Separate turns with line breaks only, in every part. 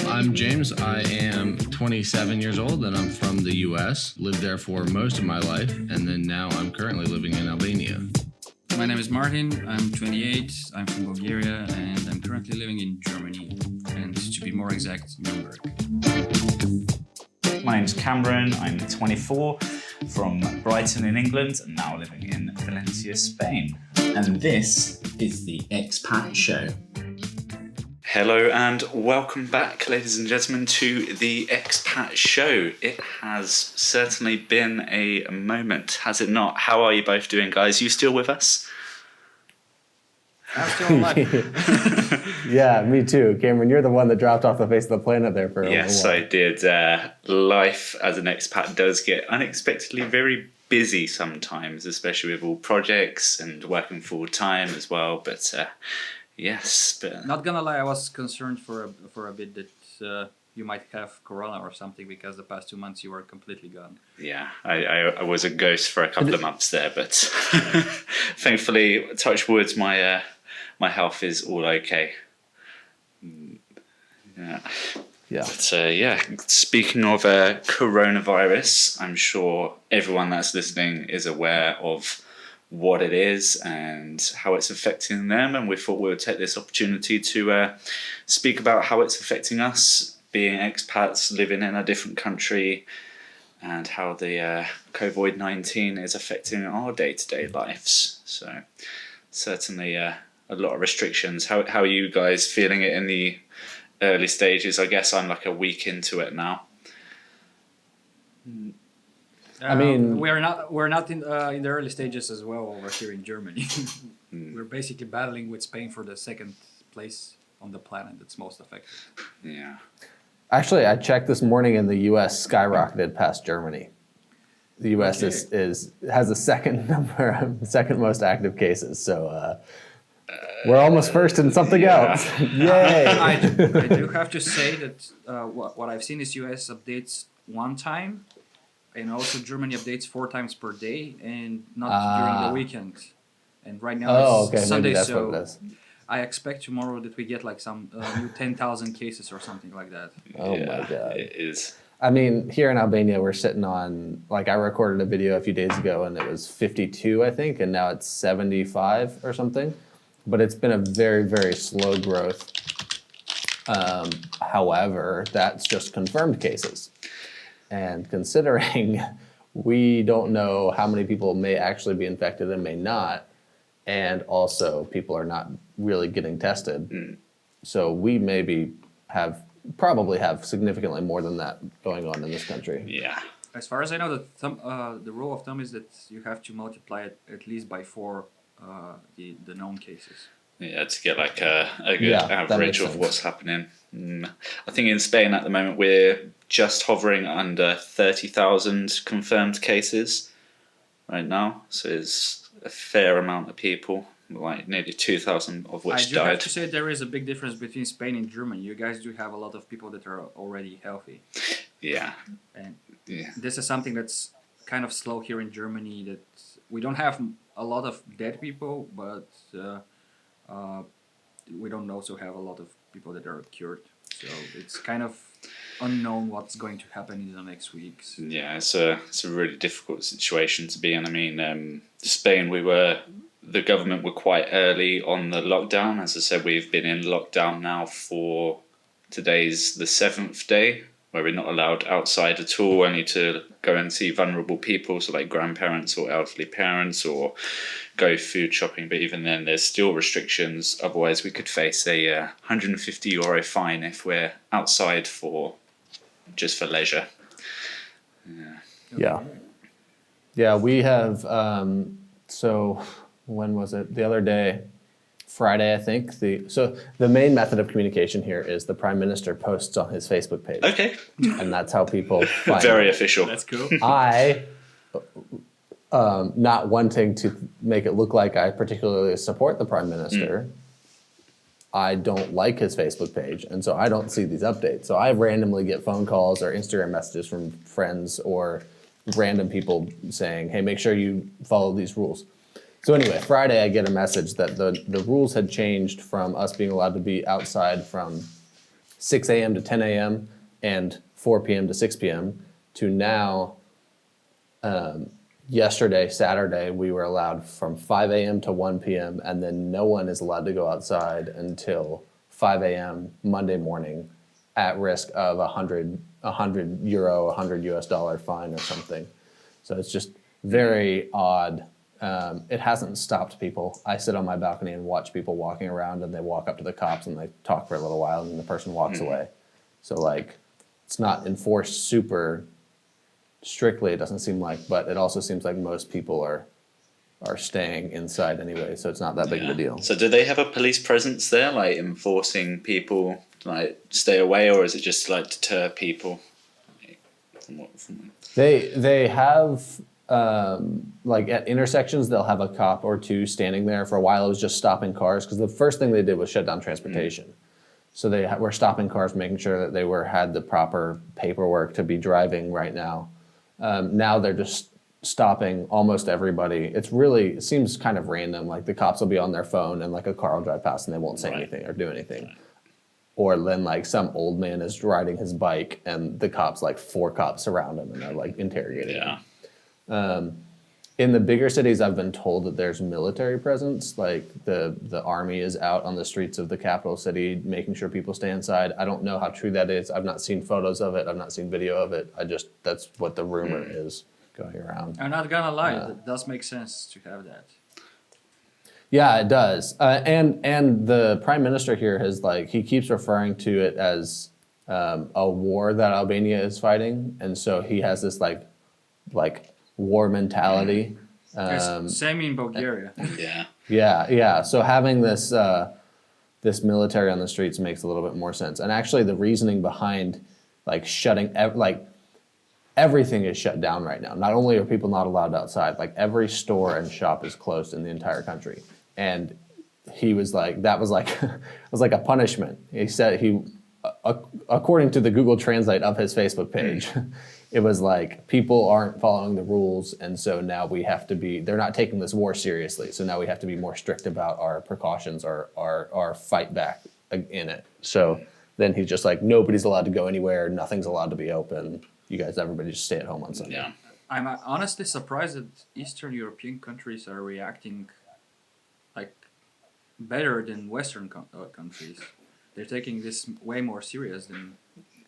I'm James. I am 27 years old and I'm from the US. Lived there for most of my life, and then now I'm currently living in Albania.
My name is Martin. I'm 28. I'm from Bulgaria and I'm currently living in Germany, and to be more exact, Nuremberg.
My name's Cameron. I'm 24, from Brighton in England, and now living in Valencia, Spain.
And this is the Expat Show.
Hello and welcome back, ladies and gentlemen, to the Expat Show. It has certainly been a moment, has it not? How are you both doing, guys? You still with us?
I'm still alive.
Yeah, me too. Cameron, you're the one that dropped off the face of the planet there for a little while.
Yes, I did. Life as an expat does get unexpectedly very busy sometimes, especially with all projects and working full time as well. But yes, but
Not gonna lie, I was concerned for a bit that you might have corona or something, because the past 2 months you were completely gone.
yeah, I was a ghost for a couple of months there, but thankfully, touch wood, my health is all okay. Yeah.
Yeah.
But speaking of coronavirus, I'm sure everyone that's listening is aware of what it is and how it's affecting them, and we thought we would take this opportunity to speak about how it's affecting us, being expats living in a different country, and how the COVID-19 is affecting our day-to-day lives. So certainly a lot of restrictions. How are you guys feeling it in the early stages? I guess I'm like a week into it now.
I mean,
we're not in the early stages as well over here in Germany. We're basically battling with Spain for the second place on the planet that's most affected.
Yeah.
Actually, I checked this morning and the US skyrocketed past Germany. The US has the second most active cases. So we're almost first in something else. Yay!
I do have to say that what I've seen is US updates one time, and also Germany updates 4 times per day, and not during the weekend. And right now it's Sunday,
maybe that's
so
what it is.
I expect tomorrow that we get like some new 10,000 cases or something like that.
Oh
yeah,
my God.
It is.
I mean, here in Albania, we're sitting on, like, I recorded a video a few days ago and it was 52, I think, and now it's 75 or something. But it's been a very, very slow growth. However, that's just confirmed cases. And considering we don't know how many people may actually be infected and may not, and also people are not really getting tested, so we probably have significantly more than that going on in this country.
Yeah.
As far as I know, the rule of thumb is that you have to multiply it at least by 4 the known cases.
Yeah, to get like a good average of what's happening. I think in Spain at the moment we're just hovering under 30,000 confirmed cases right now. So it's a fair amount of people, like nearly 2,000 of which died.
I do have to say there is a big difference between Spain and Germany. You guys do have a lot of people that are already healthy.
Yeah.
And this is something that's kind of slow here in Germany, that we don't have a lot of dead people, but we don't also have a lot of people that are cured. So it's kind of unknown what's going to happen in the next weeks.
Yeah, it's a really difficult situation to be in. I mean, Spain, the government were quite early on the lockdown. As I said, we've been in lockdown now for today's the 7th day, where we're not allowed outside at all, only to go and see vulnerable people, so like grandparents or elderly parents, or go food shopping. But even then, there's still restrictions. Otherwise, we could face a €150 fine if we're outside just for leisure.
Yeah, we have, so when was it? The other day, Friday, I think. So the main method of communication here is the Prime Minister posts on his Facebook page.
Okay.
And that's how people find
Very
it.
official.
That's cool.
I, not wanting to make it look like I particularly support the Prime Minister, I don't like his Facebook page, and so I don't see these updates. So I randomly get phone calls or Instagram messages from friends or random people saying, hey, make sure you follow these rules. So anyway, Friday I get a message that the rules had changed from us being allowed to be outside from 6 a.m. to 10 a.m. and 4 p.m. to 6 p.m. to now, yesterday, Saturday, we were allowed from 5 a.m. to 1 p.m. and then no one is allowed to go outside until 5 a.m. Monday morning at risk of €100, $100 US fine or something. So it's just very odd. It hasn't stopped people. I sit on my balcony and watch people walking around and they walk up to the cops and they talk for a little while and then the person walks away. So like, it's not enforced super strictly, it doesn't seem like, but it also seems like most people are staying inside anyway, so it's not that big of a deal.
So do they have a police presence there, like enforcing people to like stay away, or is it just like deter people?
They have like at intersections they'll have a cop or two standing there. For a while it was just stopping cars because the first thing they did was shut down transportation. So they were stopping cars, making sure that they had the proper paperwork to be driving right now. Now they're just stopping almost everybody. It seems kind of random. Like the cops will be on their phone and like a car will drive past and they won't say anything or do anything. Or then like some old man is riding his bike and the cops, like 4 cops surround him and they're like interrogating him. In the bigger cities, I've been told that there's military presence. Like the army is out on the streets of the capital city, making sure people stay inside. I don't know how true that is. I've not seen photos of it. I've not seen video of it. That's what the rumor is going around.
I'm not gonna lie, it does make sense to have that.
Yeah, it does. And the prime minister here he keeps referring to it as a war that Albania is fighting, and so he has this like war mentality.
Same in Bulgaria.
Yeah. So having this this military on the streets makes a little bit more sense. And actually, the reasoning behind like shutting everything is shut down right now. Not only are people not allowed outside, like every store and shop is closed in the entire country. And he was like, that was like it was like a punishment. He said according to the Google Translate of his Facebook page. It was like people aren't following the rules, and so now they're not taking this war seriously, so now we have to be more strict about our precautions, our fight back in it. So then he's just like, nobody's allowed to go anywhere, nothing's allowed to be open. You guys, everybody just stay at home on Sunday.
Yeah.
I'm honestly surprised that Eastern European countries are reacting like better than Western countries. They're taking this way more serious than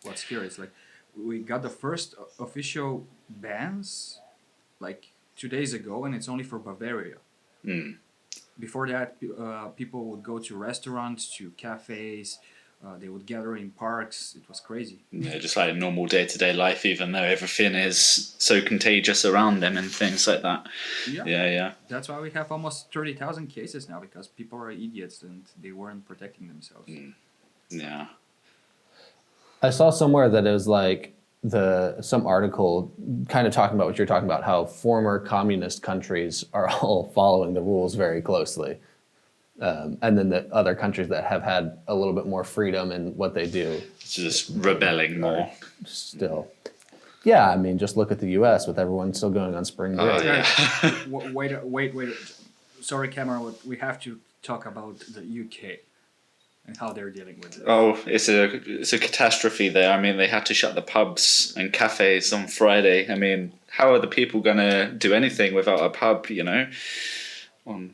what's here. It's like, we got the first official bans like 2 days ago, and it's only for Bavaria. Before that, people would go to restaurants, to cafes, they would gather in parks. It was crazy.
Yeah, just like normal day-to-day life, even though everything is so contagious around them and things like that. Yeah.
That's why we have almost 30,000 cases now, because people are idiots and they weren't protecting themselves.
Yeah.
I saw somewhere that it was like some article kind of talking about what you're talking about, how former communist countries are all following the rules very closely. And then the other countries that have had a little bit more freedom in what they do.
Just rebelling more.
Still. Yeah, I mean, just look at the U.S. with everyone still going on spring break.
Wait. Sorry, Cameron, we have to talk about the UK and how they're dealing with it.
Oh, it's a catastrophe there. I mean, they had to shut the pubs and cafes on Friday. I mean, how are the people going to do anything without a pub, on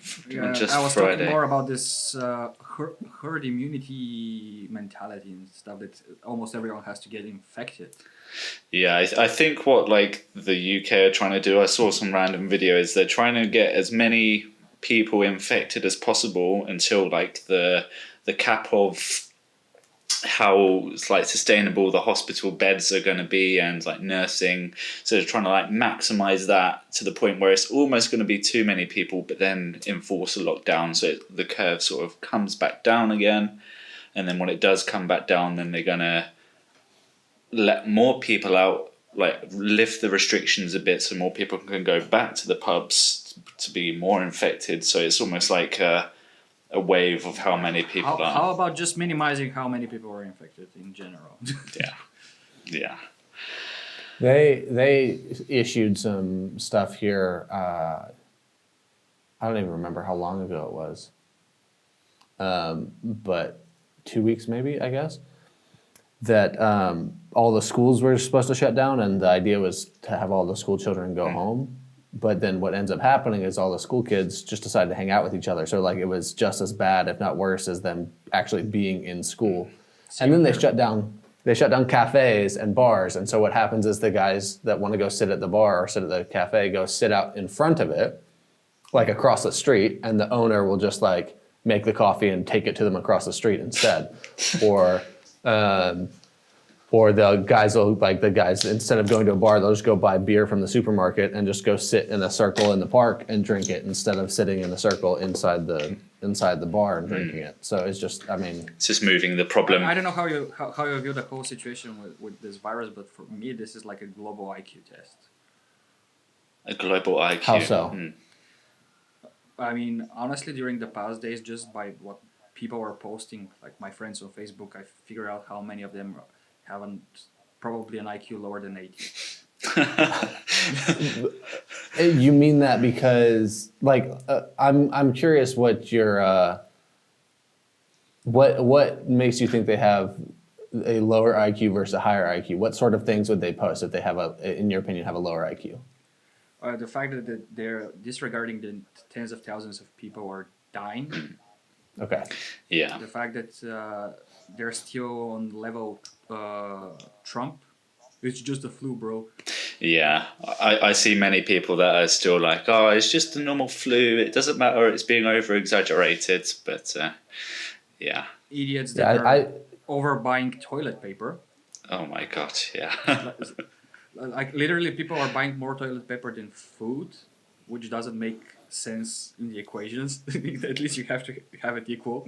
just
I was
Friday?
talking more about this herd immunity mentality and stuff, that almost everyone has to get infected.
Yeah, I think what like the UK are trying to do, I saw some random video, is they're trying to get as many people infected as possible until like the cap of how like sustainable the hospital beds are going to be and like nursing. So they're trying to like maximize that to the point where it's almost going to be too many people, but then enforce a lockdown so the curve sort of comes back down again. And then when it does come back down, then they're going to let more people out, like lift the restrictions a bit so more people can go back to the pubs to be more infected. So it's almost like a wave of how many people are.
How about just minimizing how many people are infected in general?
Yeah.
They issued some stuff here I don't even remember how long ago it was. But 2 weeks maybe, I guess, that all the schools were supposed to shut down, and the idea was to have all the school children go home. But then what ends up happening is all the school kids just decide to hang out with each other. So like it was just as bad, if not worse, as them actually being in school. And then they shut down cafes and bars. And so what happens is the guys that want to go sit at the bar or sit at the cafe go sit out in front of it, like across the street, and the owner will just like make the coffee and take it to them across the street instead. Or the guys, instead of going to a bar, they'll just go buy beer from the supermarket and just go sit in a circle in the park and drink it instead of sitting in a circle inside the bar and drinking it. So it's just, I mean,
It's just moving the problem.
I don't know how you view the whole situation with this virus, but for me, this is like a global IQ test.
A global IQ.
how so?
I mean, honestly, during the past days, just by what people are posting, like my friends on Facebook, I figure out how many of them haven't probably an IQ lower than 80.
You mean that because, like, I'm curious what your what makes you think they have a lower IQ versus a higher IQ? What sort of things would they post if they have in your opinion, have a lower IQ?
The fact that they're disregarding the tens of thousands of people are dying.
Okay.
Yeah.
The fact that they're still on level Trump. It's just a flu, bro.
Yeah. I see many people that are still like, oh, it's just a normal flu. It doesn't matter. It's being over exaggerated. But yeah.
Idiots that are overbuying toilet paper.
Oh my God. Yeah.
Like literally, people are buying more toilet paper than food, which doesn't make sense in the equations. At least you have to have it equal.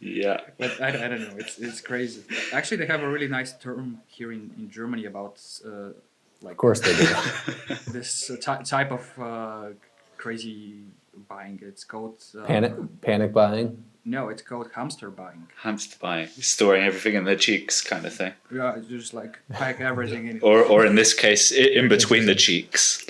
Yeah.
But I don't know. It's crazy. Actually, they have a really nice term here in Germany about like.
Of course they do.
This type of crazy buying. It's called
Panic buying.
No, it's called hamster buying.
Hamster buying, storing everything in their cheeks, kind of thing.
Yeah, it's just like pack everything in.
Or in this case, in between the cheeks.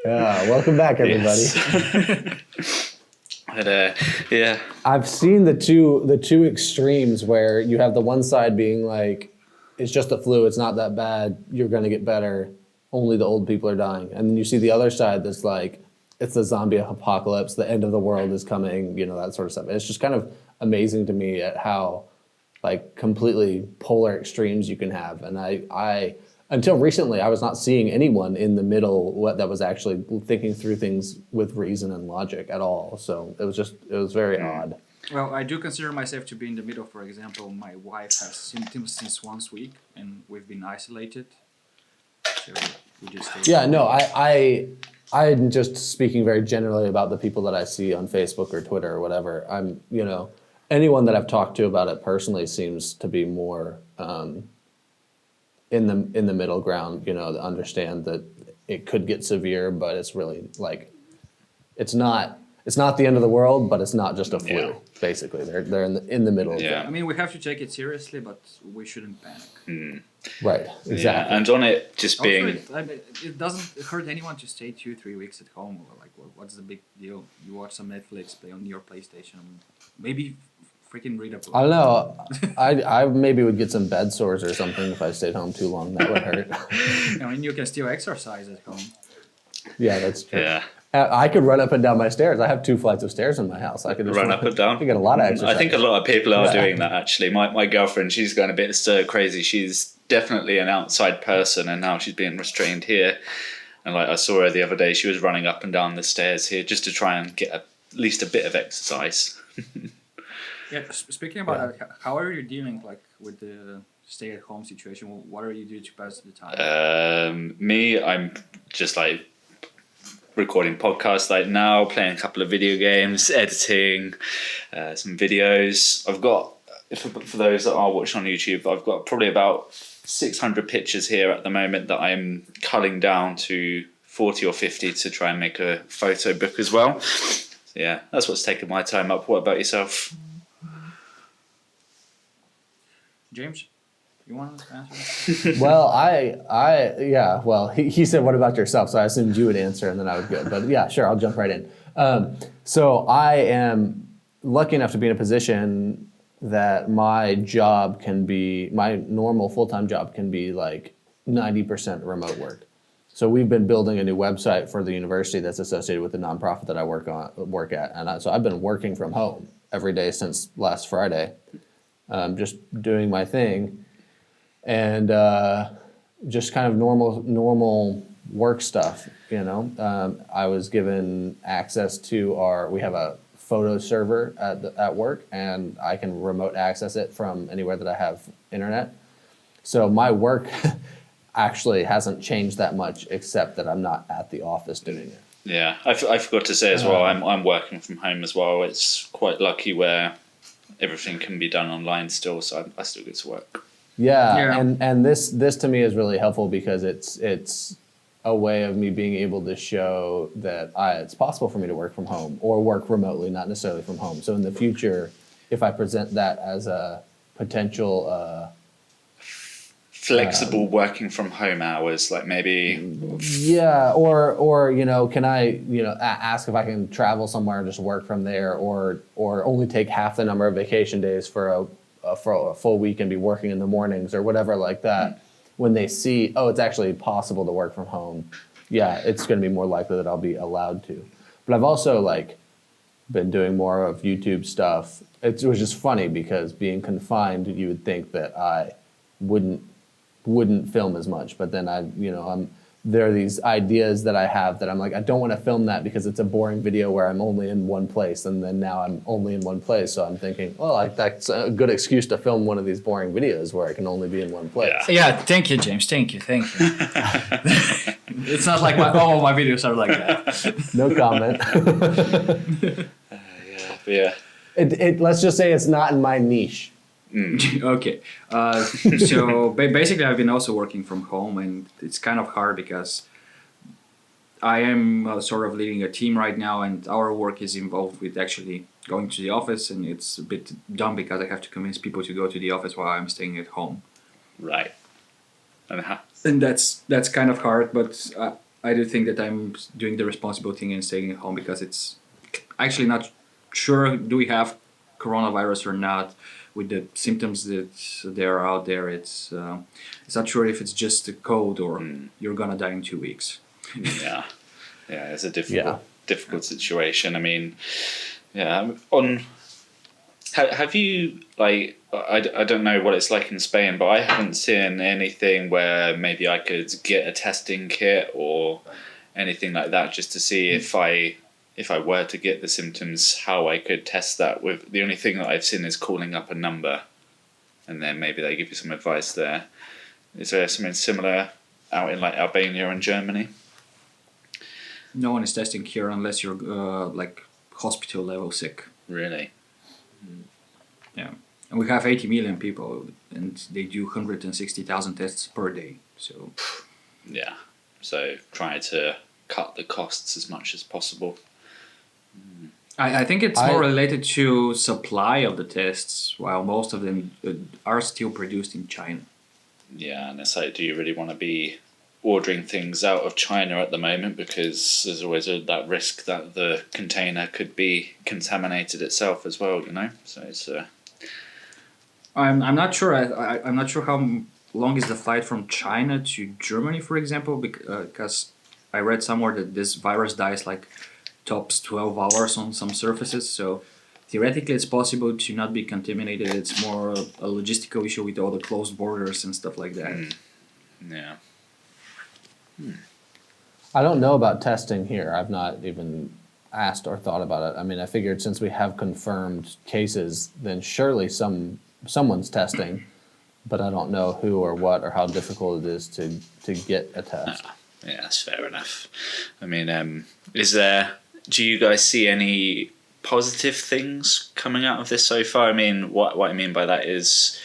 Yeah, welcome back, everybody.
Yes. But yeah.
I've seen the two extremes where you have the one side being like, it's just the flu, it's not that bad, you're gonna get better, only the old people are dying. And then you see the other side that's like, it's the zombie apocalypse, the end of the world is coming, you know, that sort of stuff. It's just kind of amazing to me at how like completely polar extremes you can have. And I until recently, I was not seeing anyone in the middle that was actually thinking through things with reason and logic at all. So it was very odd.
Well, I do consider myself to be in the middle. For example, my wife has symptoms since 1 week, and we've been isolated. So we just stay
Yeah, no, I'm just speaking very generally about the people that I see on Facebook or Twitter or whatever. I'm, you know, anyone that I've talked to about it personally seems to be more in the middle ground, you know, to understand that it could get severe, but it's really like it's not the end of the world, but it's not just a flu.
Yeah.
Basically, they're in the middle.
Yeah.
I mean, we have to take it seriously, but we shouldn't panic.
Right. Exactly.
Yeah. And on it just being.
Also, it doesn't hurt anyone to stay 2-3 weeks at home. Like, what's the big deal? You watch some Netflix, play on your PlayStation, maybe freaking read a book.
I don't know. I maybe would get some bed sores or something if I stayed home too long. That would hurt.
I mean, you can still exercise at home.
Yeah, that's true.
Yeah.
I could run up and down my stairs. I have 2 flights of stairs in my house. I could just
Run up and down.
I get a lot of exercise.
I think a lot of people are doing that actually. My girlfriend, she's going a bit stir crazy. She's definitely an outside person, and now she's being restrained here. And like I saw her the other day, she was running up and down the stairs here just to try and get at least a bit of exercise.
Yeah. Speaking about that, how are you dealing like with the stay-at-home situation? What are you doing to pass the time?
Me, I'm just like recording podcasts like now, playing a couple of video games, editing some videos. I've got, for those that are watching on YouTube, I've got probably about 600 pictures here at the moment that I'm culling down to 40 or 50 to try and make a photo book as well. So yeah, that's what's taken my time up. What about yourself?
James? You want to answer?
Well, yeah. Well, he said, "What about yourself?" So I assumed you would answer, and then I would go. But yeah, sure, I'll jump right in. So I am lucky enough to be in a position that my normal full-time job can be like 90% remote work. So we've been building a new website for the university that's associated with the nonprofit that I work at, and so I've been working from home every day since last Friday, just doing my thing. And just kind of normal work stuff, you know. I was given access to we have a photo server at work, and I can remote access it from anywhere that I have internet. So my work actually hasn't changed that much, except that I'm not at the office doing it.
Yeah, I forgot to say as well, I'm working from home as well. It's quite lucky where everything can be done online still, so I still get to work.
Yeah. And this to me is really helpful because it's a way of me being able to show that it's possible for me to work from home or work remotely, not necessarily from home. So in the future, if I present that as a potential
flexible working from home hours, like maybe
or can I ask if I can travel somewhere and just work from there, or only take half the number of vacation days for a full week and be working in the mornings or whatever like that. When they see, it's actually possible to work from home, it's going to be more likely that I'll be allowed to. But I've also been doing more of YouTube stuff. It was just funny because being confined, you would think that I wouldn't film as much, but then there are these ideas that I have that I'm like, I don't want to film that because it's a boring video where I'm only in one place, and then now I'm only in one place. So I'm thinking, that's a good excuse to film one of these boring videos where I can only be in one place.
Yeah, thank you, James. Thank you. It's not like all my videos are like that.
No comment.
Yeah.
Let's just say it's not in my niche.
Okay, so basically I've been also working from home, and it's kind of hard because I am sort of leading a team right now, and our work is involved with actually going to the office, and it's a bit dumb because I have to convince people to go to the office while I'm staying at home.
Right.
And that's kind of hard, but I do think that I'm doing the responsible thing and staying at home because it's actually not sure do we have coronavirus or not. With the symptoms that there are out there, it's not sure if it's just a cold or you're gonna die in 2 weeks.
Yeah, it's a difficult situation. I mean, have you I don't know what it's like in Spain, but I haven't seen anything where maybe I could get a testing kit or anything like that just to see if I were to get the symptoms, how I could test that. With the only thing that I've seen is calling up a number, and then maybe they give you some advice there. Is there something similar out in Albania and Germany?
No one is testing here unless you're hospital level sick.
Really?
Yeah, and we have 80 million people, and they do 160,000 tests per day. So
so try to cut the costs as much as possible.
I think it's more related to supply of the tests, while most of them are still produced in China.
Yeah, and it's like, do you really want to be ordering things out of China at the moment, because there's always that risk that the container could be contaminated itself as well, So it's.
I'm not sure. I'm not sure how long is the flight from China to Germany, for example, because I read somewhere that this virus dies tops 12 hours on some surfaces, so theoretically it's possible to not be contaminated. It's more a logistical issue with all the closed borders and stuff like that.
Yeah.
I don't know about testing here. I've not even asked or thought about it. I mean, I figured since we have confirmed cases, then surely someone's testing, but I don't know who or what or how difficult it is to get a test.
Yeah, that's fair enough. I mean, do you guys see any positive things coming out of this so far? I mean, what I mean by that is,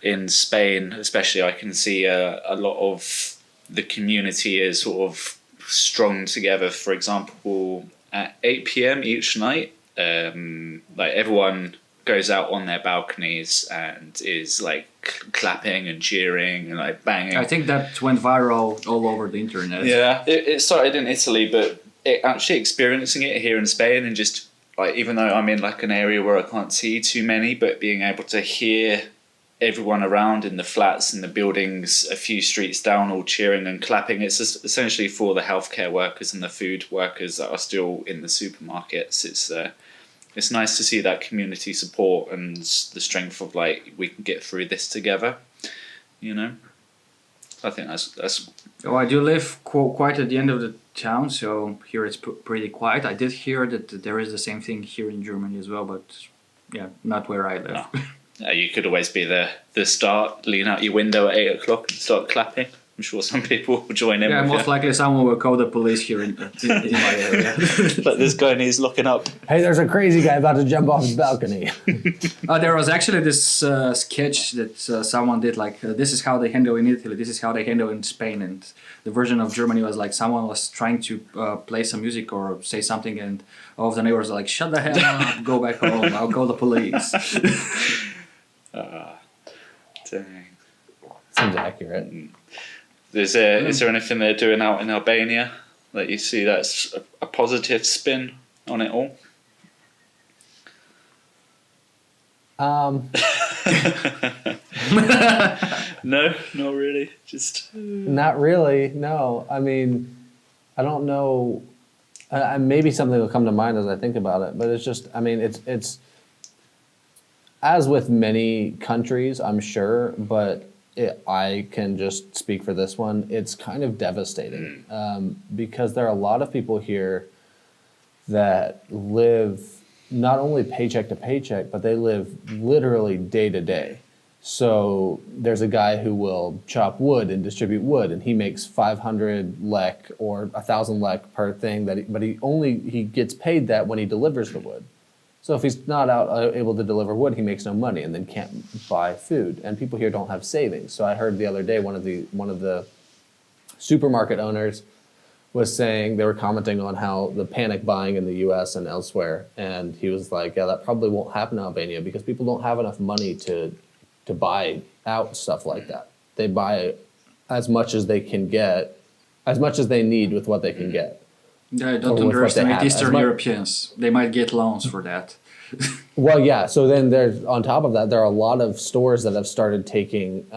in Spain especially, I can see a lot of the community is sort of strung together. For example, at 8 p.m. each night, everyone goes out on their balconies and is like clapping and cheering and like banging.
I think that went viral all over the internet.
Yeah, it started in Italy, but actually experiencing it here in Spain, and just like, even though I'm in like an area where I can't see too many, but being able to hear everyone around in the flats and the buildings a few streets down all cheering and clapping. It's just essentially for the healthcare workers and the food workers that are still in the supermarkets. It's nice to see that community support and the strength of like, we can get through this together, you know. I think that's.
Oh, I do live quite at the end of the town, so here it's pretty quiet. I did hear that there is the same thing here in Germany as well, but yeah, not where I live.
No. You could always be the start, lean out your window at 8 o'clock and start clapping. I'm sure some people will join in.
Yeah,
with
most likely someone will call the police here in my area.
Like, this guy needs locking up.
Hey, there's a crazy guy about to jump off his balcony.
There was actually this sketch that someone did, like, this is how they handle in Italy, this is how they handle in Spain, and the version of Germany was like someone was trying to play some music or say something, and all of the neighbors are like, shut the hell up, go back home, I'll call the police.
Dang.
Seems accurate.
Is there anything they're doing out in Albania that you see that's a positive spin on it all? No, not really. Just
Not really. No. I mean, I don't know. Maybe something will come to mind as I think about it, but it's just. I mean, it's as with many countries, I'm sure, but I can just speak for this one. It's kind of devastating because there are a lot of people here that live not only paycheck to paycheck, but they live literally day to day. So there's a guy who will chop wood and distribute wood, and he makes 500 lek or 1,000 lek per thing. But he gets paid that when he delivers the wood. So if he's not out able to deliver wood, he makes no money and then can't buy food. And people here don't have savings. So I heard the other day one of the supermarket owners was saying, they were commenting on how the panic buying in the U.S. and elsewhere, and he was like, yeah, that probably won't happen in Albania because people don't have enough money to buy out stuff like that. They buy as much as they can get, as much as they need with what they can get.
Yeah, don't underestimate Eastern Europeans. They might get loans for that.
Well, yeah. So then there's, on top of that, there are a lot of stores that have started taking,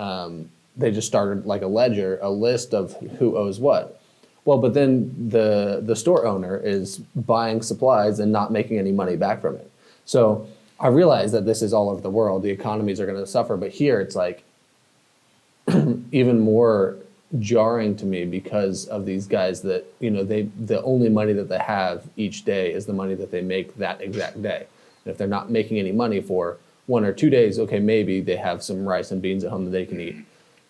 they just started like a ledger, a list of who owes what. Well, but then the store owner is buying supplies and not making any money back from it. So I realize that this is all over the world. The economies are going to suffer. But here it's like even more jarring to me because of these guys that, you know, the only money that they have each day is the money that they make that exact day. And if they're not making any money for 1 or 2 days, okay, maybe they have some rice and beans at home that they can eat.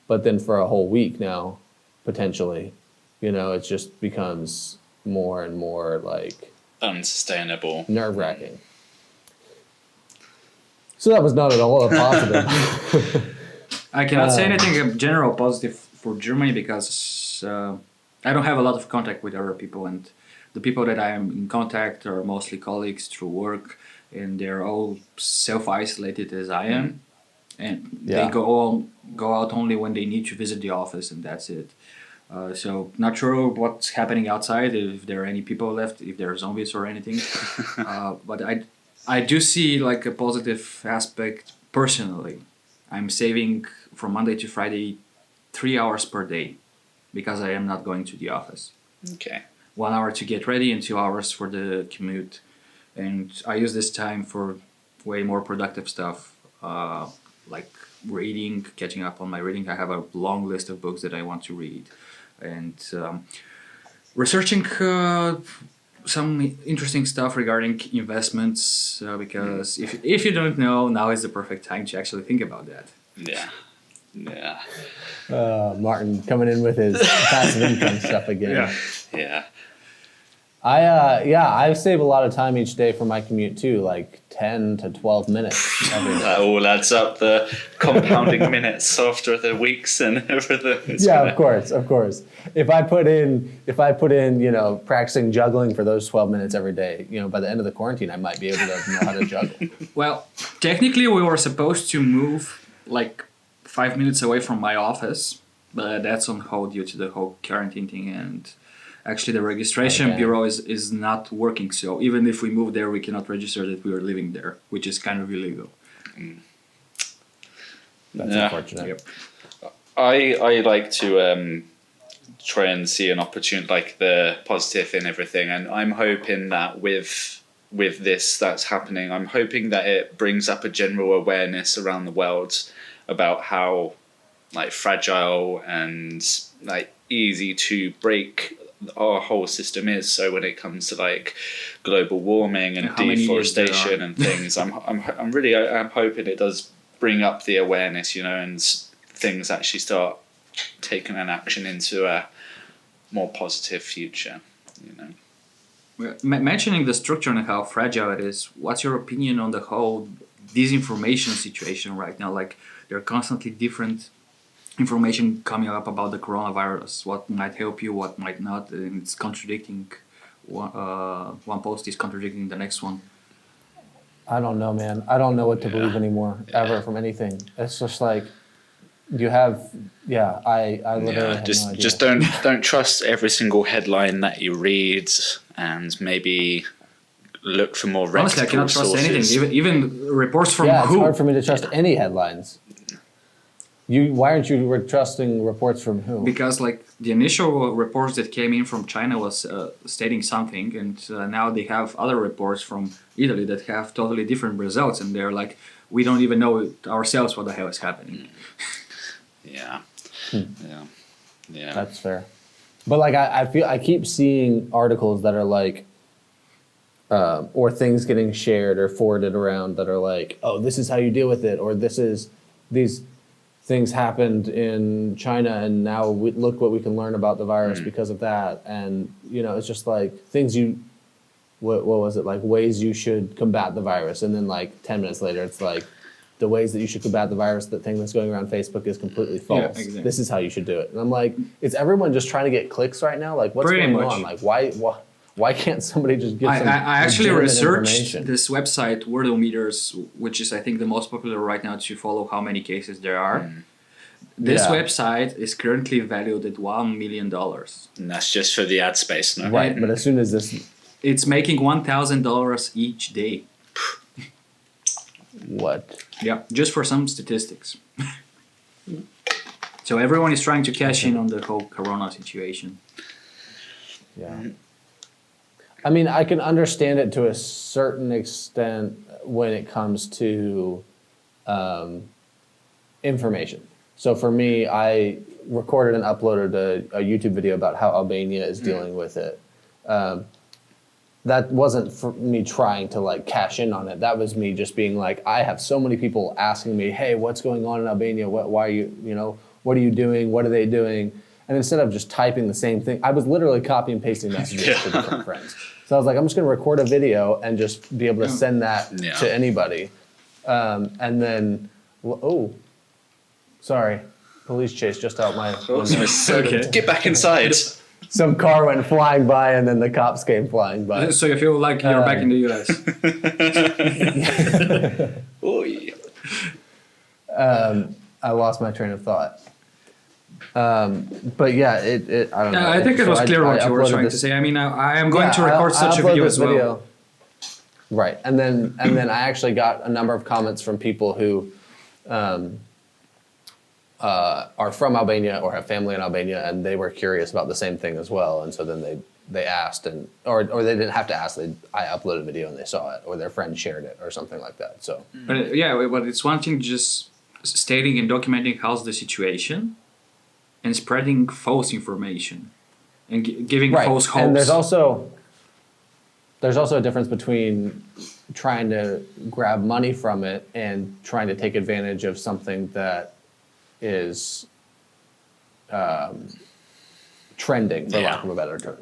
But then for a whole week now, potentially, you know, it just becomes more and more like
unsustainable,
nerve-wracking. So that was not at all a positive.
I cannot say anything in general positive for Germany because I don't have a lot of contact with other people, and the people that I am in contact are mostly colleagues through work, and they're all self-isolated as I am, and they go out only when they need to visit the office, and that's it. So not sure what's happening outside, if there are any people left, if there are zombies or anything. But I do see like a positive aspect personally. I'm saving from Monday to Friday 3 hours per day because I am not going to the office.
Okay.
1 hour to get ready and 2 hours for the commute. And I use this time for way more productive stuff, like reading, catching up on my reading. I have a long list of books that I want to read. And researching some interesting stuff regarding investments, because if you don't know, now is the perfect time to actually think about that.
Yeah.
Martin coming in with his passive income stuff again.
Yeah.
I save a lot of time each day for my commute too, like 10 to 12 minutes every day.
That all adds up, the compounding minutes after the weeks and everything.
Of course. If I put in, practicing juggling for those 12 minutes every day, by the end of the quarantine, I might be able to know how to juggle.
Well, technically, we were supposed to move like 5 minutes away from my office, but that's on hold due to the whole quarantine thing. And actually, the registration bureau is not working. So even if we move there, we cannot register that we are living there, which is kind of illegal.
That's unfortunate.
Yep.
I like to try and see an opportunity, like the positive in everything, and I'm hoping that with this that's happening, I'm hoping that it brings up a general awareness around the world about how like fragile and like easy to break our whole system is. So when it comes to like global warming and deforestation and things, I'm hoping it does bring up the awareness, and things actually start taking an action into a more positive future,
Mentioning the structure and how fragile it is, what's your opinion on the whole disinformation situation right now? Like, there are constantly different information coming up about the coronavirus. What might help you, what might not, and it's contradicting. One post is contradicting the next one.
I don't know, man. I don't know what to believe anymore, ever, from anything. It's just like, you have, I literally have no idea.
Just don't trust every single headline that you read, and maybe look for more reputable
Honestly, I cannot trust
sources.
anything. Even reports from
It's
who?
hard for me to trust any headlines. Why aren't you trusting reports from who?
Because like the initial reports that came in from China was stating something, and now they have other reports from Italy that have totally different results, and they're like, we don't even know ourselves what the hell is happening.
Yeah.
That's fair. But like I keep seeing articles that are like, or things getting shared or forwarded around that are like, oh, this is how you deal with it, or these things happened in China, and now look what we can learn about the virus because of that. And it's just like things what was it, like ways you should combat the virus, and then like 10 minutes later it's like, the ways that you should combat the virus, that thing that's going around Facebook is completely false.
Yeah, exactly.
This is how you should do it. And I'm like, is everyone just trying to get clicks right now? Like, what's
Pretty
going
much.
on? Like, why can't somebody just give some
I actually
legitimate
researched
information?
this website, Wordometers, which is I think the most popular right now to follow how many cases there are. This website is currently valued at $1 million.
And that's just for the ad space, no?
Right, but as soon as this...
It's making $1,000 each day.
What?
Yeah, just for some statistics. So everyone is trying to cash in on the whole corona situation.
Yeah. I mean, I can understand it to a certain extent when it comes to information. So for me, I recorded and uploaded a YouTube video about how Albania is dealing with it. That wasn't for me trying to like cash in on it. That was me just being like, I have so many people asking me, hey, what's going on in Albania? Why are you, what are you doing? What are they doing? And instead of just typing the same thing, I was literally copy and pasting messages to different friends. So I was like, I'm just gonna record a video and just be able to send that to anybody. And then, sorry, police chase just out my window.
Okay. Get back inside.
Some car went flying by and then the cops came flying by.
So you feel like you're back in the US.
I lost my train of thought. But yeah, I don't know.
I think it was clear what you were trying to say. I mean, I am going to record such a video as well.
Right, and then I actually got a number of comments from people who are from Albania or have family in Albania, and they were curious about the same thing as well. And so then they asked, or they didn't have to ask. I uploaded a video and they saw it, or their friend shared it, or something like that. So,
but it's one thing just stating and documenting how's the situation, and spreading false information, and giving false hopes.
And there's also a difference between trying to grab money from it and trying to take advantage of something that is trending, for lack of a better term.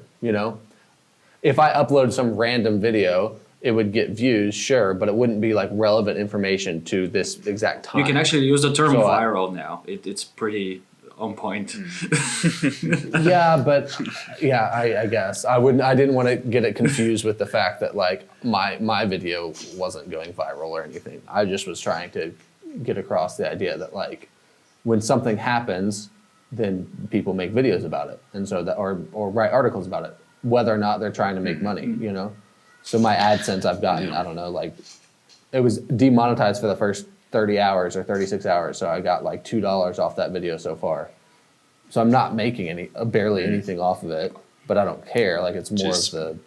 if I upload some random video, it would get views, sure, but it wouldn't be like relevant information to this exact time.
You can actually use the term
So,
viral now. It's pretty on point.
Yeah, but yeah, I guess I didn't want to get it confused with the fact that like my video wasn't going viral or anything. I just was trying to get across the idea that like when something happens, then people make videos about it, and so that or write articles about it, whether or not they're trying to make money, you know. So my AdSense I've gotten, I don't know, like it was demonetized for the first 30 hours or 36 hours, so I got like $2 off that video so far. So I'm not making barely anything off of it, but I don't care. Like it's more of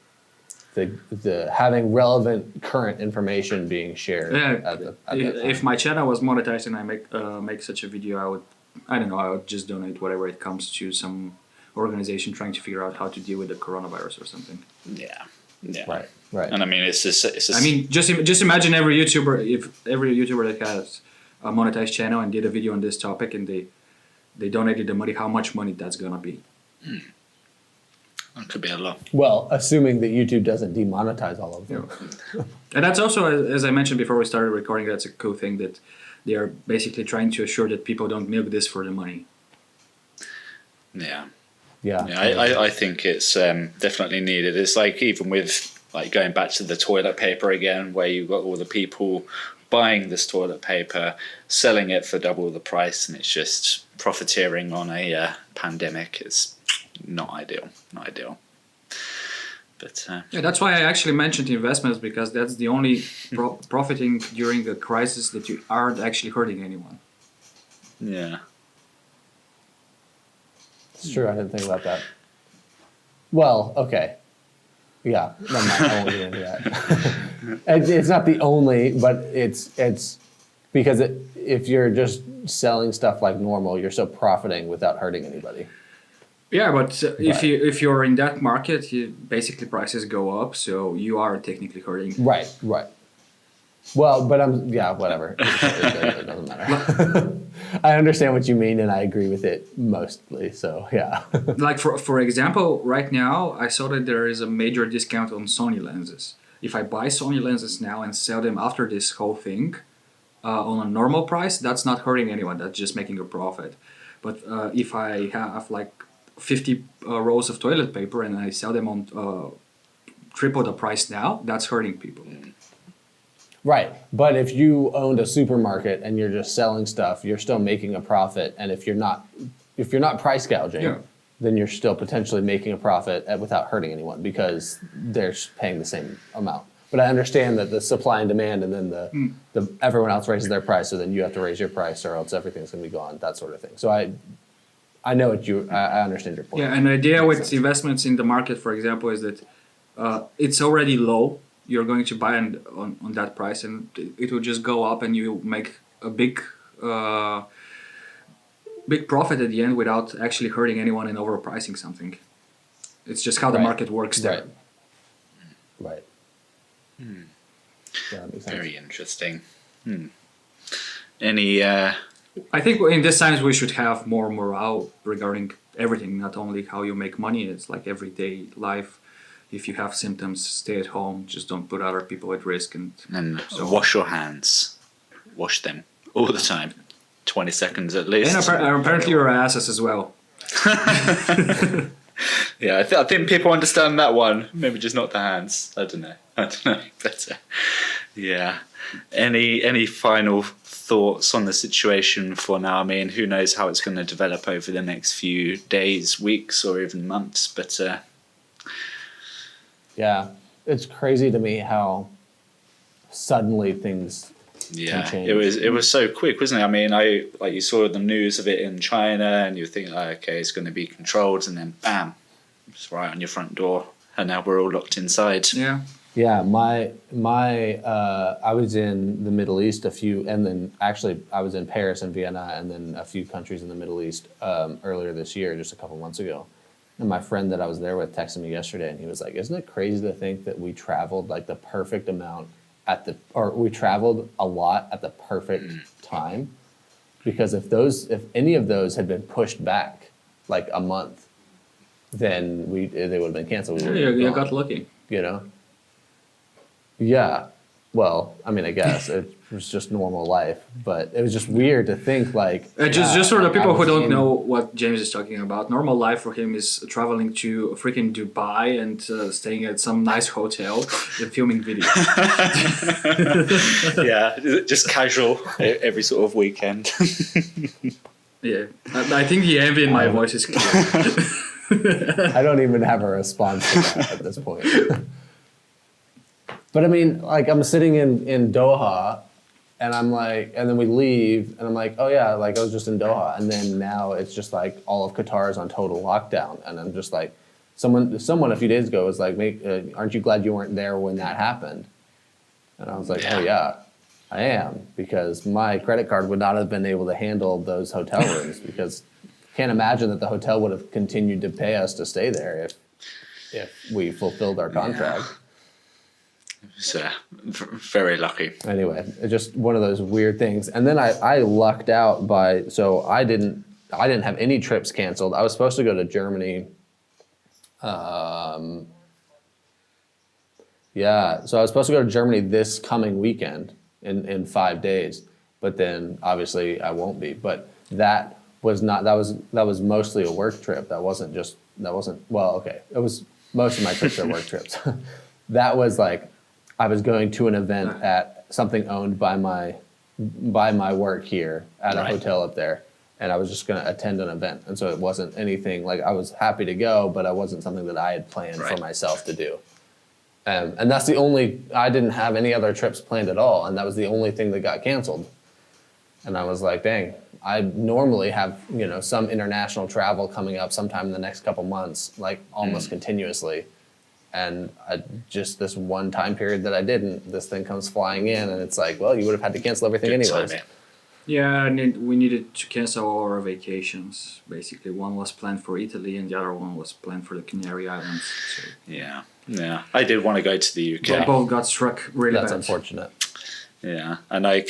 the having relevant current information being shared.
Yeah, if my channel was monetized and I make such a video, I would just donate whatever it comes to some organization trying to figure out how to deal with the coronavirus or something.
Yeah. Yeah.
Right.
And I mean, it's just.
I mean, just imagine every YouTuber that has a monetized channel and did a video on this topic and they donated the money, how much money that's gonna be.
It could be a lot.
Well, assuming that YouTube doesn't demonetize all of them.
Yeah. And that's also, as I mentioned before we started recording, that's a cool thing that they are basically trying to assure that people don't milk this for the money.
Yeah.
Yeah.
I think it's definitely needed. It's like even with like going back to the toilet paper again, where you've got all the people buying this toilet paper, selling it for double the price, and it's just profiteering on a pandemic. It's not ideal. But
yeah, that's why I actually mentioned investments, because that's the only profiting during the crisis that you aren't actually hurting anyone.
yeah.
It's true. I didn't think about that. Well, okay. Yeah, never mind. I won't get into that. It's not the only, but it's because if you're just selling stuff like normal, you're still profiting without hurting anybody.
Yeah, but if you're in that market, basically prices go up, so you are technically hurting.
Right. Well, but whatever. It doesn't matter. I understand what you mean, and I agree with it mostly. So yeah.
Like for example, right now I saw that there is a major discount on Sony lenses. If I buy Sony lenses now and sell them after this whole thing on a normal price, that's not hurting anyone. That's just making a profit. But if I have like 50 rolls of toilet paper and I sell them on triple the price now, that's hurting people.
Right, but if you owned a supermarket and you're just selling stuff, you're still making a profit. And if you're not price gouging, then you're still potentially making a profit without hurting anyone because they're paying the same amount. But I understand that the supply and demand, and then the everyone else raises their price, so then you have to raise your price, or else everything's going to be gone. That sort of thing. So I know I understand your point.
Yeah, an idea with investments in the market, for example, is that it's already low. You're going to buy on that price, and it will just go up, and you make a big profit at the end without actually hurting anyone and overpricing something. It's just how the market works there.
Right. Yeah, that makes sense.
Very interesting. Any?
I think in these times we should have more morale regarding everything, not only how you make money. It's like everyday life. If you have symptoms, stay at home. Just don't put other people at risk. And
wash your hands. Wash them all the time. 20 seconds at least.
And apparently your asses as well.
Yeah, I think people understand that one. Maybe just not the hands. I don't know. But yeah. Any final thoughts on the situation for now? I mean, who knows how it's going to develop over the next few days, weeks, or even months. But
yeah, it's crazy to me how suddenly things can change.
It was so quick, wasn't it? I mean, you saw the news of it in China, and you think, okay, it's going to be controlled, and then bam, it's right on your front door, and now we're all locked inside.
Yeah.
Yeah, I was in the Middle East and then actually I was in Paris and Vienna, and then a few countries in the Middle East earlier this year, just a couple months ago. And my friend that I was there with texted me yesterday, and he was like, "Isn't it crazy to think that we traveled like the perfect amount we traveled a lot at the perfect time? Because if any of those had been pushed back like a month, then they would have been canceled.
You got lucky.
you know? Yeah. Well, I mean, I guess it was just normal life, but it was just weird to think like.
Just for the
like, I
people who
was
don't
in-
know what James is talking about, normal life for him is traveling to freaking Dubai and staying at some nice hotel and filming videos.
Yeah, just casual every sort of weekend.
Yeah, I think the envy in my voice is clear.
I don't even have a response to that at this point. But I mean, like I'm sitting in Doha and I'm like, and then we leave and I'm like, oh yeah, like I was just in Doha. And then now it's just like all of Qatar is on total lockdown. And I'm just like, someone a few days ago was like, aren't you glad you weren't there when that happened? And I was like, oh yeah, I am, because my credit card would not have been able to handle those hotel rooms because I can't imagine that the hotel would have continued to pay us to stay there if we fulfilled our contract.
Yeah. So very lucky.
Anyway, it's just one of those weird things. And then I lucked out so I didn't have any trips canceled. I was supposed to go to Germany. Yeah, so I was supposed to go to Germany this coming weekend in 5 days, but then obviously I won't be. But that was mostly a work trip. It was most of my trips are work trips. That was like I was going to an event at something owned by my work here at a hotel up there, and I was just going to attend an event. And so it wasn't anything like I was happy to go, but it wasn't something that I had planned for myself to do. And that's I didn't have any other trips planned at all, and that was the only thing that got canceled. And I was like, dang, I normally have, some international travel coming up sometime in the next couple months, like almost continuously. And this one time period that I didn't, this thing comes flying in, and it's like, well, you would have had to cancel everything anyways.
Yeah, and we needed to cancel all our vacations. Basically, one was planned for Italy, and the other one was planned for the Canary Islands. So.
Yeah. I did want to go to the UK.
Both got struck really bad.
That's unfortunate.
Yeah, and I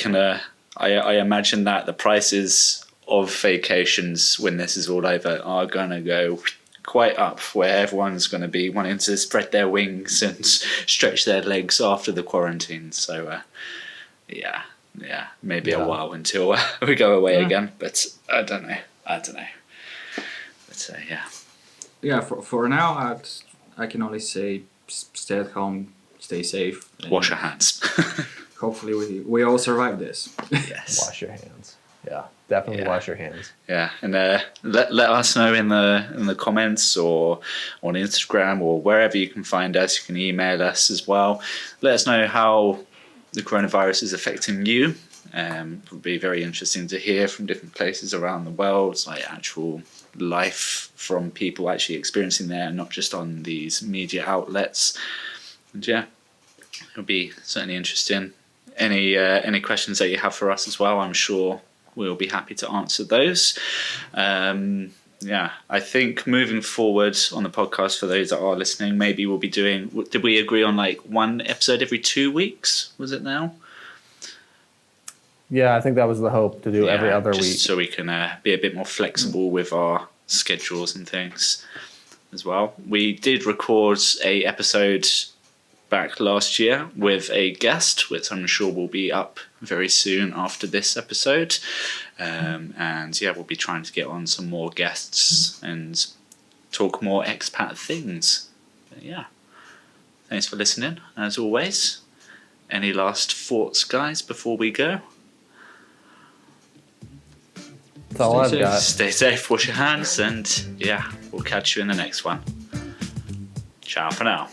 imagine that the prices of vacations when this is all over are going to go quite up, where everyone's going to be wanting to spread their wings and stretch their legs after the quarantine. So, maybe a while until we go away again. But I don't know. But yeah.
Yeah, for now, I can only say stay at home, stay safe.
Wash your hands.
Hopefully we all survive this.
Yes.
Wash your hands. Yeah, definitely wash your hands.
Yeah, and let us know in the comments or on Instagram or wherever you can find us. You can email us as well. Let us know how the coronavirus is affecting you. It would be very interesting to hear from different places around the world, like actual life from people actually experiencing there, not just on these media outlets. And yeah, it'll be certainly interesting. Any questions that you have for us as well, I'm sure we'll be happy to answer those. I think moving forward on the podcast, for those that are listening, maybe we'll be doing, did we agree on like one episode every 2 weeks? Was it now?
Yeah, I think that was the hope, to do every other week.
So we can be a bit more flexible with our schedules and things as well. We did record a episode back last year with a guest, which I'm sure will be up very soon after this episode. We'll be trying to get on some more guests and talk more expat things. But yeah, thanks for listening, as always. Any last thoughts, guys, before we go?
That's all I've got.
Stay safe, wash your hands, and yeah, we'll catch you in the next one. Ciao for now.